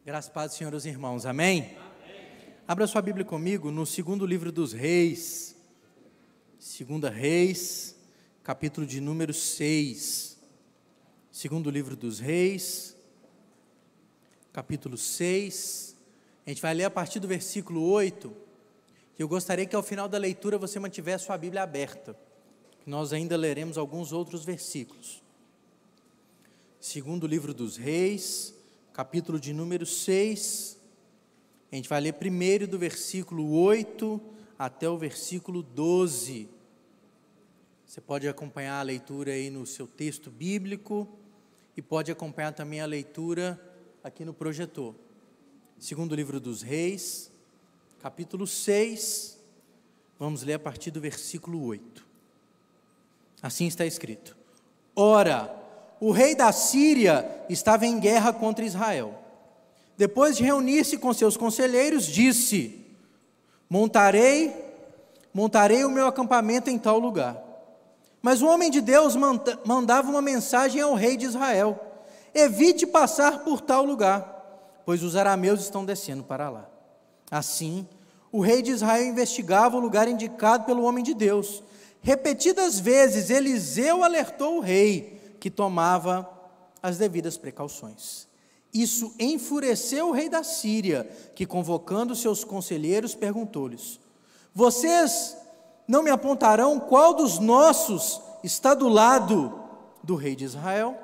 Graças a Deus, Senhor, os irmãos, amém? Abra sua Bíblia comigo no segundo livro dos Reis, Segunda Reis, capítulo de número 6, segundo livro dos Reis, capítulo 6, a gente vai ler a partir do versículo 8, e eu gostaria que ao final da leitura você mantivesse sua Bíblia aberta, que nós ainda leremos alguns outros versículos. Segundo livro dos Reis, capítulo de número 6, a gente vai ler primeiro do versículo 8 até o versículo 12. Você pode acompanhar a leitura aí no seu texto bíblico e pode acompanhar também a leitura aqui no projetor. Segundo livro dos Reis, capítulo 6, vamos ler a partir do versículo 8. Assim está escrito: Ora, o rei da Síria estava em guerra contra Israel. Depois de reunir-se com seus conselheiros, disse: Montarei o meu acampamento em tal lugar. Mas o homem de Deus mandava uma mensagem ao rei de Israel: Evite passar por tal lugar, pois os arameus estão descendo para lá. Assim, o rei de Israel investigava o lugar indicado pelo homem de Deus. Repetidas vezes, Eliseu alertou o rei, que tomava as devidas precauções. Isso enfureceu o rei da Síria, que, convocando seus conselheiros, perguntou-lhes: Vocês não me apontarão qual dos nossos está do lado do rei de Israel?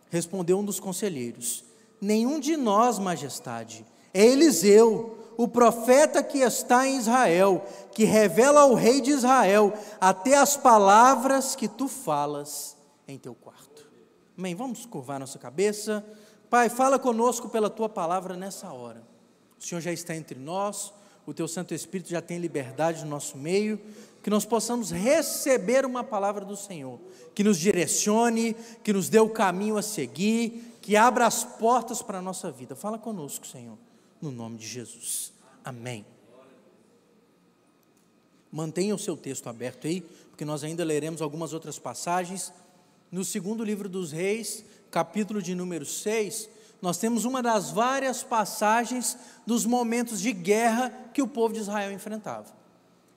Respondeu um dos conselheiros: Nenhum de nós, majestade. É Eliseu, o profeta que está em Israel, que revela ao rei de Israel até as palavras que tu falas em teu quarto. Amém? Vamos curvar nossa cabeça. Pai, fala conosco pela Tua palavra nessa hora. O Senhor já está entre nós, o Teu Santo Espírito já tem liberdade no nosso meio, que nós possamos receber uma palavra do Senhor, que nos direcione, que nos dê o caminho a seguir, que abra as portas para a nossa vida. Fala conosco, Senhor, no nome de Jesus. Amém. Mantenha o seu texto aberto aí, porque nós ainda leremos algumas outras passagens. No segundo livro dos Reis, capítulo de número 6, nós temos uma das várias passagens dos momentos de guerra que o povo de Israel enfrentava.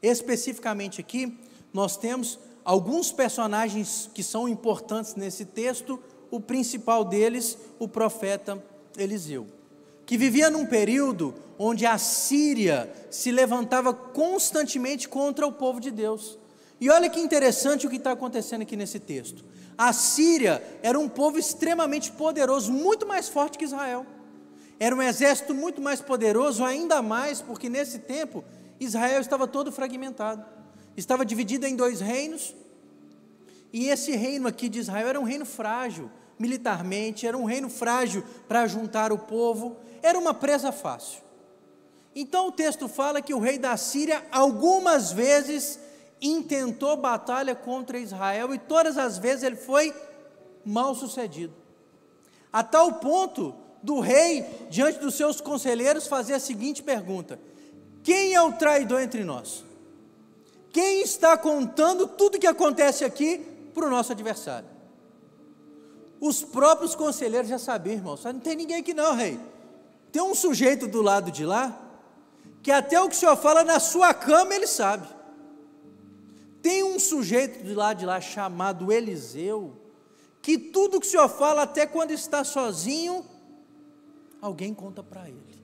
Especificamente aqui, nós temos alguns personagens que são importantes nesse texto, o principal deles, o profeta Eliseu, que vivia num período onde a Síria se levantava constantemente contra o povo de Deus. E olha que interessante o que está acontecendo aqui nesse texto. A Síria era um povo extremamente poderoso, muito mais forte que Israel. Era um exército muito mais poderoso, ainda mais porque nesse tempo Israel estava todo fragmentado. Estava dividido em dois reinos, e esse reino aqui de Israel era um reino frágil, militarmente, era um reino frágil para juntar o povo, era uma presa fácil. Então o texto fala que o rei da Síria algumas vezes intentou batalha contra Israel, e todas as vezes ele foi mal sucedido, a tal ponto do rei, diante dos seus conselheiros, fazer a seguinte pergunta: quem é o traidor entre nós? Quem está contando tudo o que acontece aqui para o nosso adversário? Os próprios conselheiros já sabiam, irmãos, não tem ninguém aqui não, rei. Tem um sujeito do lado de lá, que até o que o senhor fala na sua cama ele sabe. Tem um sujeito de lá chamado Eliseu, que tudo que o senhor fala, até quando está sozinho, alguém conta para ele.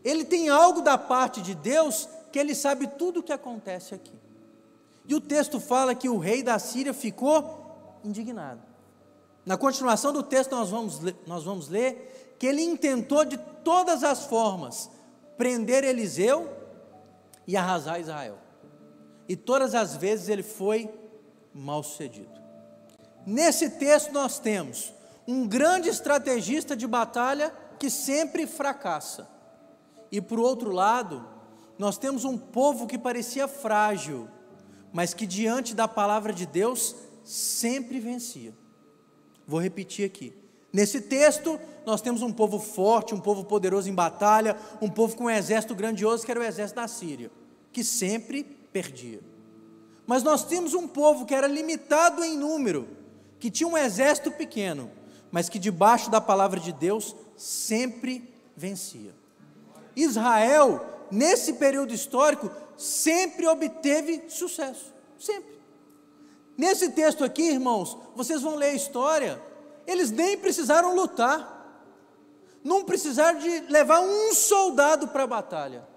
Ele tem algo da parte de Deus, que ele sabe tudo o que acontece aqui. E o texto fala que o rei da Síria ficou indignado. Na continuação do texto nós vamos ler que ele intentou de todas as formas prender Eliseu e arrasar Israel. E todas as vezes ele foi mal sucedido. Nesse texto nós temos um grande estrategista de batalha que sempre fracassa. E por outro lado, nós temos um povo que parecia frágil, mas que diante da palavra de Deus sempre vencia. Vou repetir aqui. Nesse texto nós temos um povo forte, um povo poderoso em batalha, um povo com um exército grandioso que era o exército da Síria, que sempre perdia. Mas nós temos um povo que era limitado em número, que tinha um exército pequeno, mas que debaixo da palavra de Deus sempre vencia. Israel, nesse período histórico, sempre obteve sucesso, sempre. Nesse texto aqui, irmãos, vocês vão ler a história, eles nem precisaram lutar, não precisaram de levar um soldado para a batalha,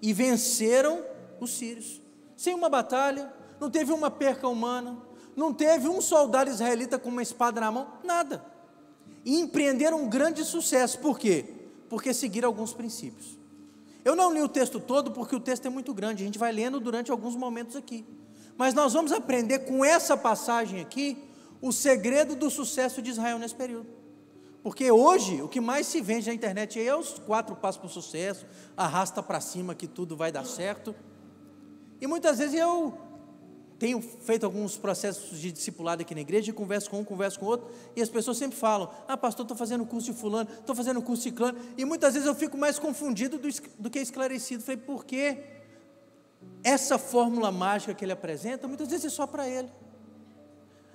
e venceram os sírios, sem uma batalha, não teve uma perca humana, não teve um soldado israelita com uma espada na mão, nada, e empreenderam um grande sucesso. Por quê? Porque seguiram alguns princípios. Eu não li o texto todo, porque o texto é muito grande, a gente vai lendo durante alguns momentos aqui, mas nós vamos aprender com essa passagem aqui, o segredo do sucesso de Israel nesse período, porque hoje, o que mais se vende na internet é os 4 passos para o sucesso, arrasta para cima que tudo vai dar certo, e muitas vezes eu tenho feito alguns processos de discipulado aqui na igreja, e converso com um, converso com outro, e as pessoas sempre falam, pastor, estou fazendo curso de fulano, estou fazendo curso de ciclano, e muitas vezes eu fico mais confundido do que esclarecido. Falei, por quê? Essa fórmula mágica que ele apresenta, muitas vezes é só para ele.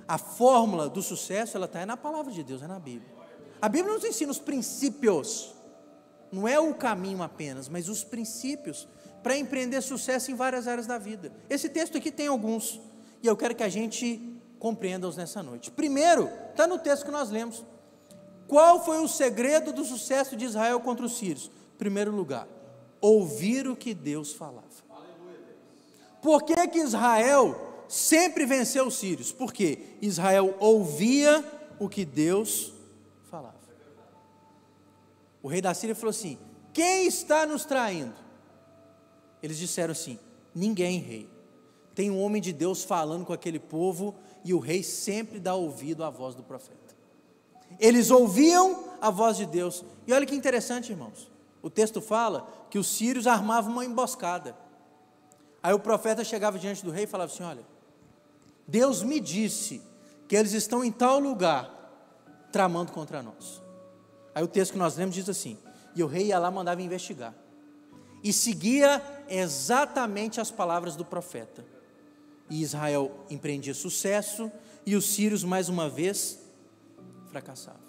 A fórmula do sucesso, ela está na palavra de Deus, é na Bíblia. A Bíblia nos ensina os princípios, não é o caminho apenas, mas os princípios, para empreender sucesso em várias áreas da vida. Esse texto aqui tem alguns, e eu quero que a gente compreenda-os nessa noite. Primeiro, está no texto que nós lemos. Qual foi o segredo do sucesso de Israel contra os sírios? Em primeiro lugar, ouvir o que Deus falava. Por que que Israel sempre venceu os sírios? Porque Israel ouvia o que Deus falava. O rei da Síria falou assim, quem está nos traindo? Eles disseram assim, ninguém, rei. Tem um homem de Deus falando com aquele povo, e o rei sempre dá ouvido à voz do profeta. Eles ouviam a voz de Deus, e olha que interessante, irmãos, o texto fala que os sírios armavam uma emboscada, aí o profeta chegava diante do rei e falava assim, olha, Deus me disse que eles estão em tal lugar, tramando contra nós. Aí o texto que nós lemos diz assim, e o rei ia lá, mandava investigar, e seguia exatamente as palavras do profeta, e Israel empreendia sucesso, e os sírios mais uma vez fracassavam.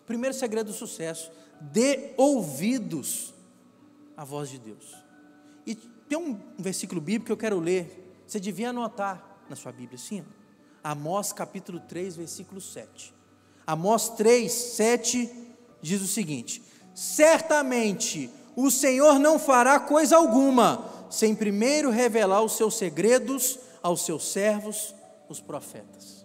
Primeiro segredo do sucesso, dê ouvidos à voz de Deus. E tem um versículo bíblico que eu quero ler, você devia anotar na sua Bíblia, sim, Amós capítulo 3, versículo 7, Amós 3, 7, diz o seguinte, certamente o Senhor não fará coisa alguma, sem primeiro revelar os seus segredos aos seus servos, os profetas.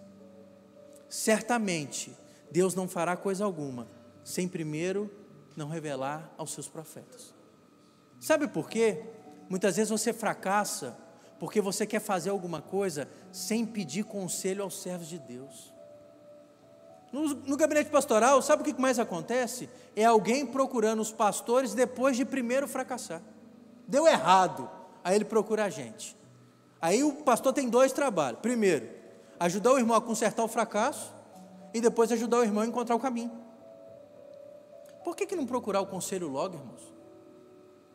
Certamente, Deus não fará coisa alguma, sem primeiro não revelar aos seus profetas. Sabe por quê? Muitas vezes você fracassa, porque você quer fazer alguma coisa, sem pedir conselho aos servos de Deus. No gabinete pastoral, sabe o que mais acontece? É alguém procurando os pastores depois de primeiro fracassar. Deu errado, aí ele procura a gente. Aí o pastor tem 2 trabalhos. Primeiro, ajudar o irmão a consertar o fracasso, e depois ajudar o irmão a encontrar o caminho. Por que não procurar o conselho logo, irmãos?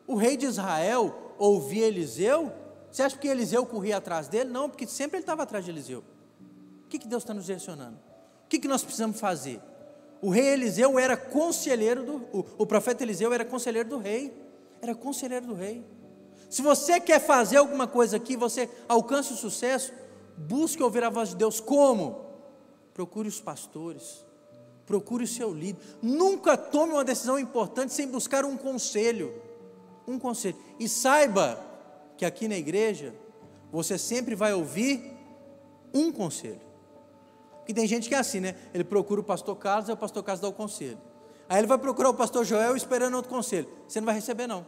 O rei de Israel ouvia Eliseu, você acha que Eliseu corria atrás dele? Não, porque sempre ele estava atrás de Eliseu. O que Deus está nos direcionando? O que nós precisamos fazer? O rei Eliseu era conselheiro o profeta Eliseu era conselheiro do rei, Se você quer fazer alguma coisa aqui, você alcance o sucesso, busque ouvir a voz de Deus. Como? Procure os pastores, procure o seu líder, nunca tome uma decisão importante sem buscar um conselho, e saiba que aqui na igreja, você sempre vai ouvir um conselho. Porque tem gente que é assim, né? Ele procura o pastor Carlos, aí o pastor Carlos dá o conselho. Aí ele vai procurar o pastor Joel esperando outro conselho. Você não vai receber, não.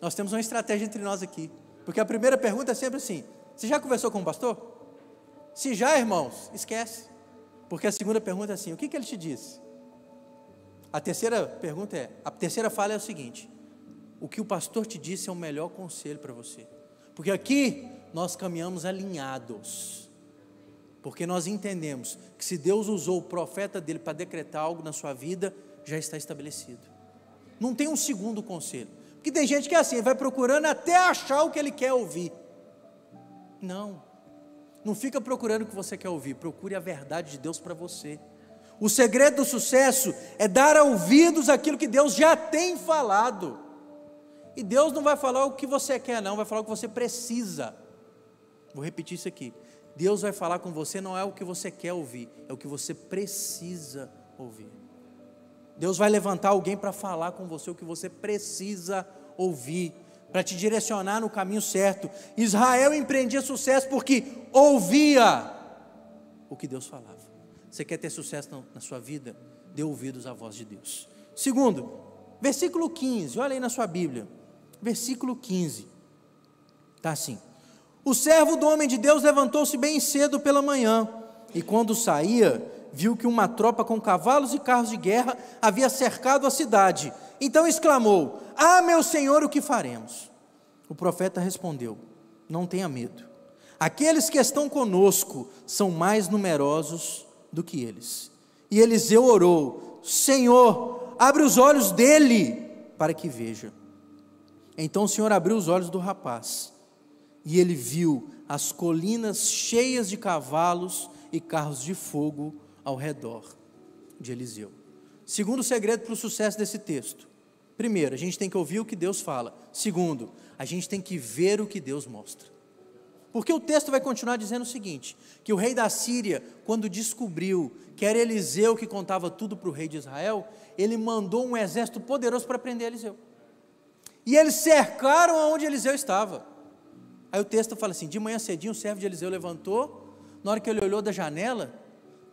Nós temos uma estratégia entre nós aqui. Porque a primeira pergunta é sempre assim, você já conversou com o pastor? Se já, irmãos, esquece. Porque a segunda pergunta é assim, o que ele te disse? A terceira fala é o seguinte, o que o pastor te disse é o melhor conselho para você. Porque aqui nós caminhamos alinhados. Porque nós entendemos que se Deus usou o profeta dele para decretar algo na sua vida, já está estabelecido. Não tem um segundo conselho. Porque tem gente que é assim, vai procurando até achar o que ele quer ouvir. Não fica procurando o que você quer ouvir, procure a verdade de Deus para você. O segredo do sucesso é dar ouvidos àquilo que Deus já tem falado. E Deus não vai falar o que você quer, não, vai falar o que você precisa. Vou repetir isso aqui. Deus vai falar com você, não é o que você quer ouvir, é o que você precisa ouvir. Deus vai levantar alguém para falar com você o que você precisa ouvir, para te direcionar no caminho certo. Israel empreendia sucesso porque ouvia o que Deus falava. Você quer ter sucesso na sua vida? Dê ouvidos à voz de Deus. Segundo, versículo 15, olha aí na sua Bíblia, versículo 15, está assim: o servo do homem de Deus levantou-se bem cedo pela manhã, e quando saía, viu que uma tropa com cavalos e carros de guerra havia cercado a cidade. Então exclamou: ah, meu senhor, o que faremos? O profeta respondeu: não tenha medo, aqueles que estão conosco são mais numerosos do que eles. E Eliseu orou: Senhor, abre os olhos dele, para que veja. Então o Senhor abriu os olhos do rapaz, e ele viu as colinas cheias de cavalos e carros de fogo ao redor de Eliseu. Segundo segredo para o sucesso desse texto: primeiro, a gente tem que ouvir o que Deus fala. Segundo, a gente tem que ver o que Deus mostra. Porque o texto vai continuar dizendo o seguinte, que o rei da Síria, quando descobriu que era Eliseu que contava tudo para o rei de Israel, ele mandou um exército poderoso para prender Eliseu. E eles cercaram aonde Eliseu estava. Aí o texto fala assim: de manhã cedinho o servo de Eliseu levantou, na hora que ele olhou da janela,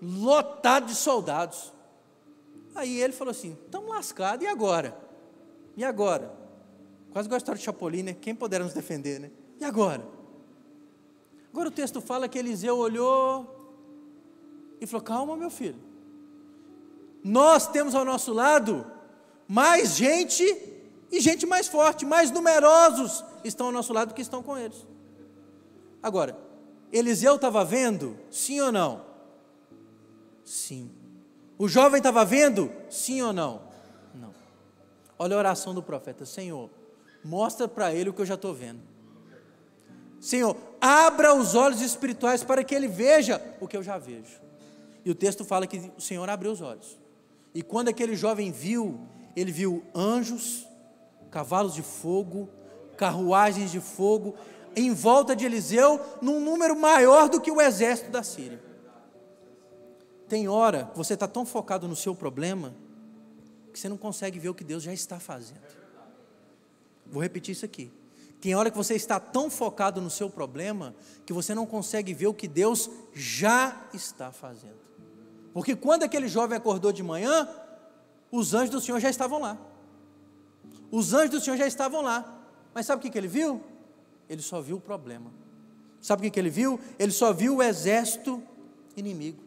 lotado de soldados. Aí ele falou assim: estamos lascados, e agora? E agora? Quase igual a história de Chapolin, né? Quem poderá nos defender, né? E agora? Agora o texto fala que Eliseu olhou e falou: calma, meu filho, nós temos ao nosso lado mais gente e gente mais forte, mais numerosos estão ao nosso lado do que estão com eles. Agora, Eliseu estava vendo? Sim ou não? Sim. O jovem estava vendo? Sim ou não? Não. Olha a oração do profeta: Senhor, mostra para ele o que eu já estou vendo. Senhor, abra os olhos espirituais para que ele veja o que eu já vejo. E o texto fala que o Senhor abriu os olhos. E quando aquele jovem viu, ele viu anjos, cavalos de fogo, carruagens de fogo, em volta de Eliseu, num número maior do que o exército da Síria. Tem hora que você está tão focado no seu problema, que você não consegue ver o que Deus já está fazendo. Vou repetir isso aqui. Tem hora que você está tão focado no seu problema, que você não consegue ver o que Deus já está fazendo. Porque quando aquele jovem acordou de manhã, os anjos do Senhor já estavam lá. Os anjos do Senhor já estavam lá. Mas sabe o que ele viu? Ele só viu o problema. Sabe o que ele viu? Ele só viu o exército inimigo.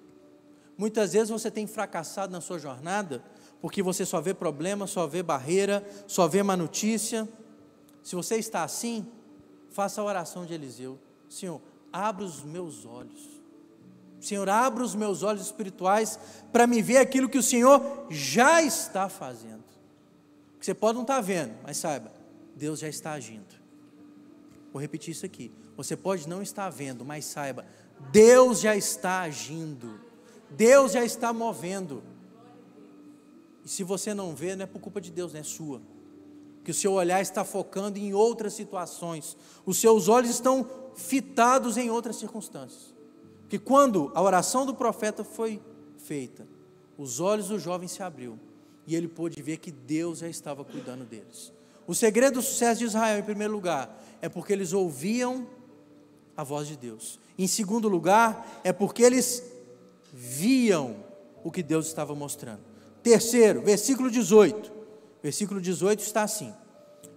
Muitas vezes você tem fracassado na sua jornada, porque você só vê problema, só vê barreira, só vê má notícia. Se você está assim, faça a oração de Eliseu: Senhor, abra os meus olhos. Senhor, abra os meus olhos espirituais para me ver aquilo que o Senhor já está fazendo. Você pode não estar vendo, mas saiba, Deus já está agindo. Vou repetir isso aqui: você pode não estar vendo, mas saiba, Deus já está agindo. Deus já está movendo. E se você não vê, não é por culpa de Deus, não é sua. Que o seu olhar está focando em outras situações, os seus olhos estão fitados em outras circunstâncias. Que quando a oração do profeta foi feita, os olhos do jovem se abriu, e ele pôde ver que Deus já estava cuidando deles. O segredo do sucesso de Israel, em primeiro lugar, é porque eles ouviam a voz de Deus. Em segundo lugar, é porque eles viam o que Deus estava mostrando. Terceiro, versículo 18. Versículo 18 está assim: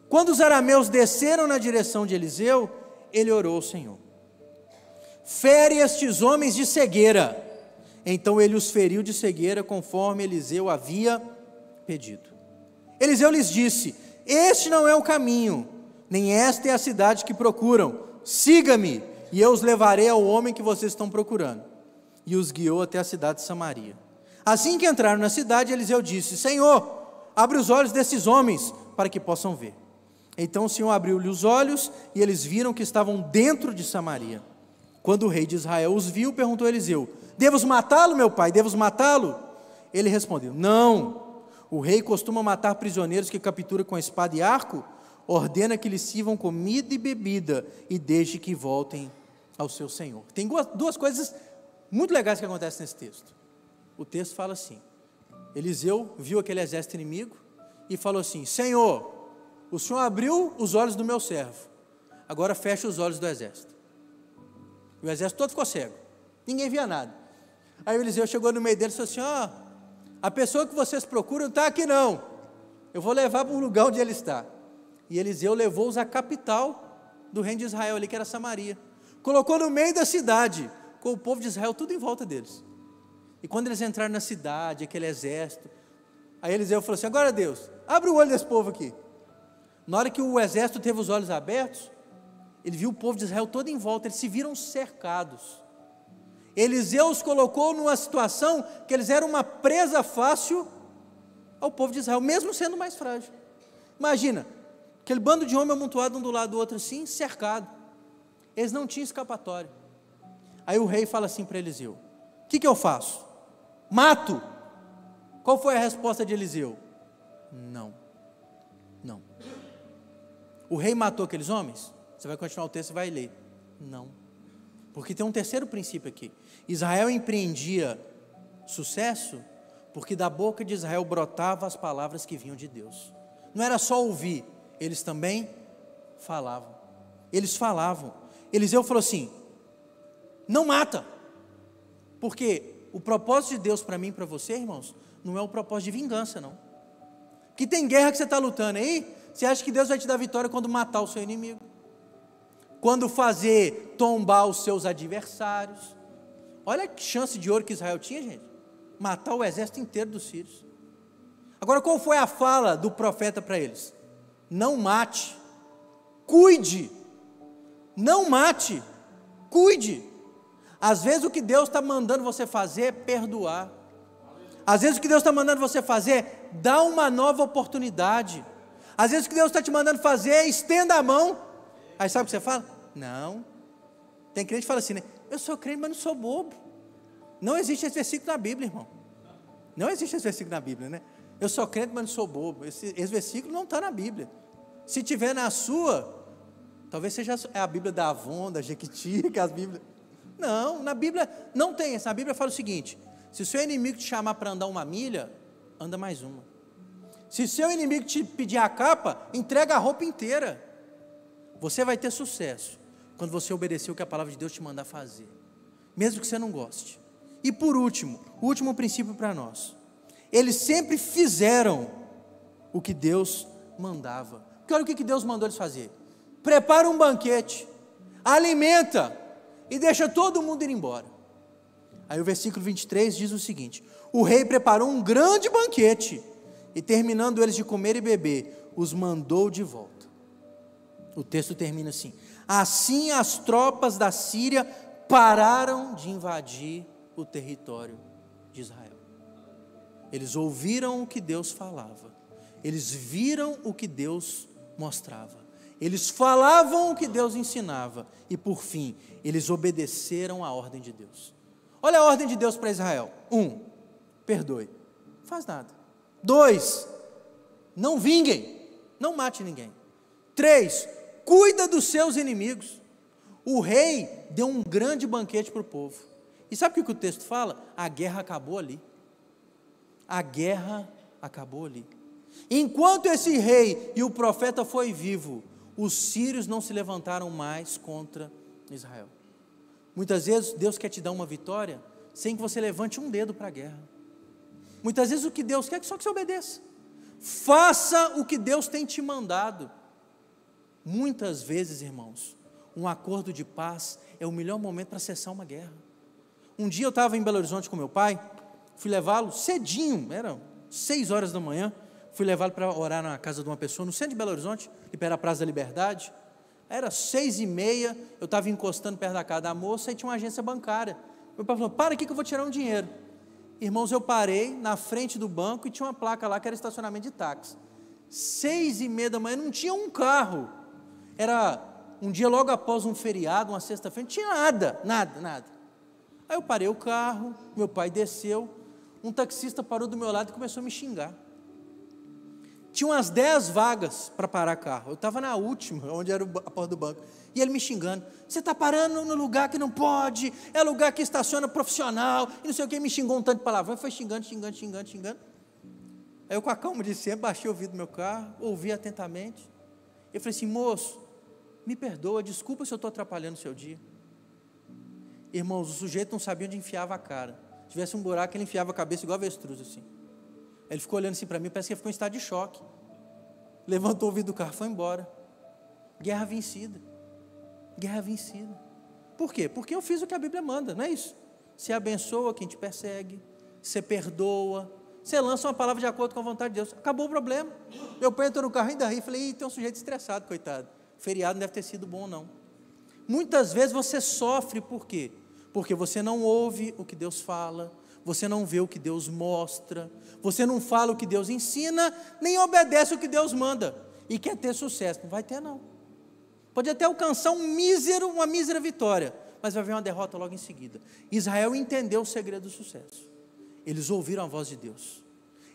quando os arameus desceram na direção de Eliseu, ele orou ao Senhor: fere estes homens de cegueira. Então ele os feriu de cegueira, conforme Eliseu havia pedido. Eliseu lhes disse: este não é o caminho, nem esta é a cidade que procuram. Siga-me, e eu os levarei ao homem que vocês estão procurando. E os guiou até a cidade de Samaria. Assim que entraram na cidade, Eliseu disse: Senhor, abre os olhos desses homens, para que possam ver. Então o Senhor abriu-lhe os olhos, e eles viram que estavam dentro de Samaria. Quando o rei de Israel os viu, perguntou a Eliseu: devo matá-lo, meu pai, devo matá-lo? Ele respondeu: não, o rei costuma matar prisioneiros que captura com espada e arco, ordena que lhes sirvam comida e bebida e deixe que voltem ao seu senhor. Tem duas coisas muito legais que acontecem nesse texto. O texto fala assim: Eliseu viu aquele exército inimigo e falou assim: Senhor, o Senhor abriu os olhos do meu servo, agora fecha os olhos do exército. E o exército todo ficou cego, ninguém via nada. Aí o Eliseu chegou no meio deles e falou assim: a pessoa que vocês procuram não está aqui não, eu vou levar para o lugar onde ele está. E Eliseu levou-os à capital do reino de Israel ali, que era Samaria, colocou no meio da cidade, com o povo de Israel tudo em volta deles. E quando eles entraram na cidade, aquele exército, aí Eliseu falou assim: agora Deus, abre o olho desse povo aqui. Na hora que o exército teve os olhos abertos, ele viu o povo de Israel todo em volta, eles se viram cercados. Eliseu os colocou numa situação que eles eram uma presa fácil ao povo de Israel, mesmo sendo mais frágil. Imagina, aquele bando de homem amontoado um do lado do outro assim, cercado. Eles não tinham escapatória. Aí o rei fala assim para Eliseu: o que eu faço? Mato? Qual foi a resposta de Eliseu? Não. O rei matou aqueles homens? Você vai continuar o texto e vai ler. Não. Porque tem um terceiro princípio aqui. Israel empreendia sucesso porque da boca de Israel brotavam as palavras que vinham de Deus. Não era só ouvir, eles também falavam. Eliseu falou assim: não mata, porque o propósito de Deus para mim e para você, irmãos, não é o propósito de vingança, não. Que tem guerra que você está lutando aí, você acha que Deus vai te dar vitória quando matar o seu inimigo, quando fazer tombar os seus adversários. Olha que chance de ouro que Israel tinha, gente, matar o exército inteiro dos sírios. Agora, qual foi a fala do profeta para eles? Não mate, cuide. Não mate, cuide. Às vezes o que Deus está mandando você fazer é perdoar. Às vezes o que Deus está mandando você fazer é dar uma nova oportunidade. Às vezes o que Deus está te mandando fazer é estenda a mão. Aí sabe o que você fala? Não. Tem crente que fala assim, né? Eu sou crente, mas não sou bobo. Não existe esse versículo na Bíblia, irmão. Não existe esse versículo na Bíblia, né? Eu sou crente, mas não sou bobo. Esse versículo não está na Bíblia. Se tiver na sua, talvez seja a Bíblia da Avon, da Jequiti, que as Bíblias... Não, na Bíblia não tem essa. A Bíblia fala o seguinte: se o seu inimigo te chamar para andar 1 milha, anda mais 1. Se o seu inimigo te pedir a capa, entrega a roupa inteira. Você vai ter sucesso quando você obedecer o que a palavra de Deus te mandar fazer, mesmo que você não goste. E por último, o último princípio para nós: eles sempre fizeram o que Deus mandava. Porque olha o que Deus mandou eles fazer: prepara um banquete, alimenta e deixa todo mundo ir embora. Aí o versículo 23 diz o seguinte: o rei preparou um grande banquete e, terminando eles de comer e beber, os mandou de volta. O texto termina assim: assim as tropas da Síria pararam de invadir o território de Israel. Eles ouviram o que Deus falava, eles viram o que Deus mostrava, eles falavam o que Deus ensinava, e por fim, eles obedeceram à ordem de Deus. Olha a ordem de Deus para Israel: 1, perdoe, não faz nada. 2, não vinguem, não mate ninguém. 3, cuida dos seus inimigos. O rei deu um grande banquete para o povo. E sabe o que o texto fala? A guerra acabou ali. A guerra acabou ali. Enquanto esse rei e o profeta foi vivo, os sírios não se levantaram mais contra Israel. Muitas vezes Deus quer te dar uma vitória sem que você levante um dedo para a guerra. Muitas vezes o que Deus quer é só que você obedeça. Faça o que Deus tem te mandado. Muitas vezes, irmãos, um acordo de paz é o melhor momento para cessar uma guerra. Um dia eu estava em Belo Horizonte com meu pai, fui levá-lo cedinho, eram 6 horas da manhã, fui levá-lo para orar na casa de uma pessoa no centro de Belo Horizonte, que era a Praça da Liberdade. Era 6h30, eu estava encostando perto da casa da moça e tinha uma agência bancária. Meu pai falou: para aqui que eu vou tirar um dinheiro. Irmãos, eu parei na frente do banco e tinha uma placa lá que era estacionamento de táxi. 6h30 da manhã, não tinha um carro. Era um dia logo após um feriado, uma sexta-feira, não tinha nada. Aí eu parei o carro, meu pai desceu, um taxista parou do meu lado e começou a me xingar. Tinha umas 10 vagas para parar carro. Eu estava na última, onde era a porta do banco. E ele me xingando. Você está parando no lugar que não pode, é lugar que estaciona profissional, e não sei o que, me xingou um tanto de palavrão, foi xingando. Aí eu, com a calma de sempre, baixei o vidro do meu carro, ouvi atentamente. Eu falei assim: moço, me perdoa, desculpa se eu estou atrapalhando o seu dia. Irmãos, o sujeito não sabia onde enfiava a cara. Se tivesse um buraco, ele enfiava a cabeça igual avestruz, assim. Ele ficou olhando assim para mim, parece que ele ficou em estado de choque. Levantou o vidro do carro, foi embora. Guerra vencida. Guerra vencida. Por quê? Porque eu fiz o que a Bíblia manda, não é isso? Você abençoa quem te persegue, você perdoa, você lança uma palavra de acordo com a vontade de Deus. Acabou o problema. Meu pai entrou no carro e ainda ri, falei: tem um sujeito estressado, coitado. Feriado não deve ter sido bom, não. Muitas vezes você sofre, por quê? Porque você não ouve o que Deus fala, você não vê o que Deus mostra, você não fala o que Deus ensina, nem obedece o que Deus manda, e quer ter sucesso. Não vai ter, não. Pode até alcançar uma mísera vitória, mas vai haver uma derrota logo em seguida. Israel entendeu o segredo do sucesso. Eles ouviram a voz de Deus,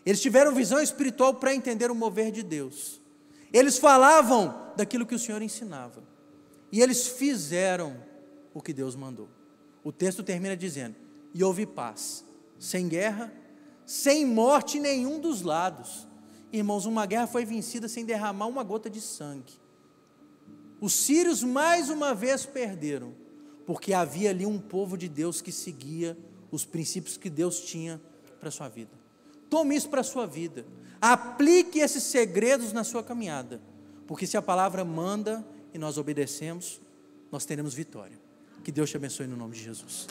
eles tiveram visão espiritual para entender o mover de Deus, eles falavam daquilo que o Senhor ensinava, e eles fizeram o que Deus mandou. O texto termina dizendo: e houve paz, sem guerra, sem morte em nenhum dos lados. Irmãos, uma guerra foi vencida sem derramar uma gota de sangue. Os sírios mais uma vez perderam, porque havia ali um povo de Deus que seguia os princípios que Deus tinha para a sua vida. Tome isso para a sua vida, aplique esses segredos na sua caminhada, porque se a palavra manda e nós obedecemos, nós teremos vitória. Que Deus te abençoe no nome de Jesus.